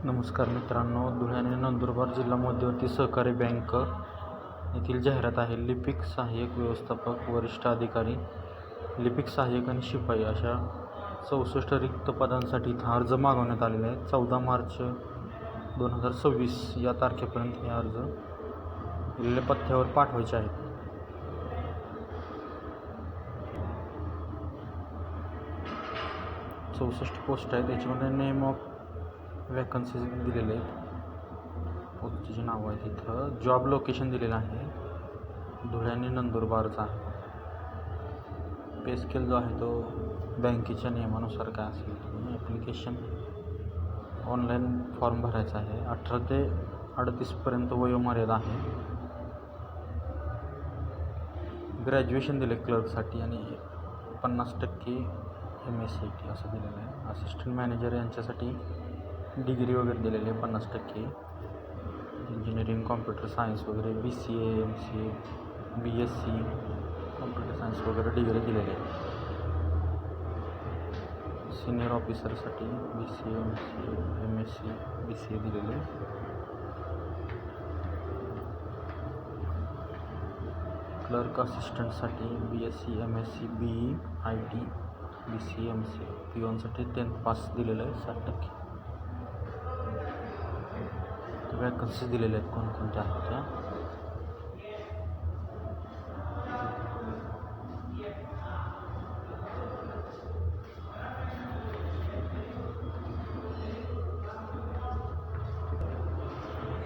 नमस्कार मित्रांनो, धुळे आणि नंदुरबार जिल्हा मध्यवर्ती सहकारी बँक येथील जाहिरात आहे. लिपिक सहाय्यक व्यवस्थापक वरिष्ठ अधिकारी, लिपिक सहाय्यक आणि शिपाई अशा 64 रिक्त पदांसाठी इथं अर्ज मागवण्यात आलेले आहेत. 14 मार्च 2026 या तारखेपर्यंत हे अर्ज दिलेल्या पत्त्यावर पाठवायचे आहेत. चौसष्ट पोस्ट आहेत. याच्यामध्ये नेम ऑफ वॅकन्सीज दिलेले आहेत, पोस्टची नावं आहेत. इथं जॉब लोकेशन दिलेलं आहे, धुळे आणि नंदुरबारचा आहे. पे स्केल जो आहे तो बँकेच्या नियमानुसार काय असेल. ॲप्लिकेशन ऑनलाईन फॉर्म भरायचा आहे. 18 ते 38पर्यंत वयोमर्यादा आहे. ग्रॅज्युएशन दिले क्लर्कसाठी आणि 50% MSCIT असं दिलेलं आहे. असिस्टंट मॅनेजर यांच्यासाठी डिग्री वगैरे दिलेली आहे 50%. इंजिनिअरिंग, कॉम्प्युटर सायन्स वगैरे, BCA, MCA, BSc computer science वगैरे डिग्री दिलेली आहे. सिनियर ऑफिसरसाठी BCA, MCA, MSc, BCA दिलेले आहे. क्लर्क असिस्टंटसाठी BSc, MSc, BE, IT, BCA, MCA. पिओनसाठी 10th पास दिलेलं आहे 60%. वॅकन्सी दिलेल्या आहेत कोणकोणत्या आहेत त्या.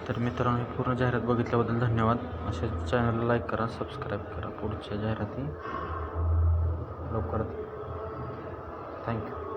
तर मित्रांनो, पूर्ण जाहिरात बघितल्याबद्दल धन्यवाद. अशा चॅनलला लाईक करा, सबस्क्राईब करा. पुढच्या जाहिराती लवकरात. थँक्यू.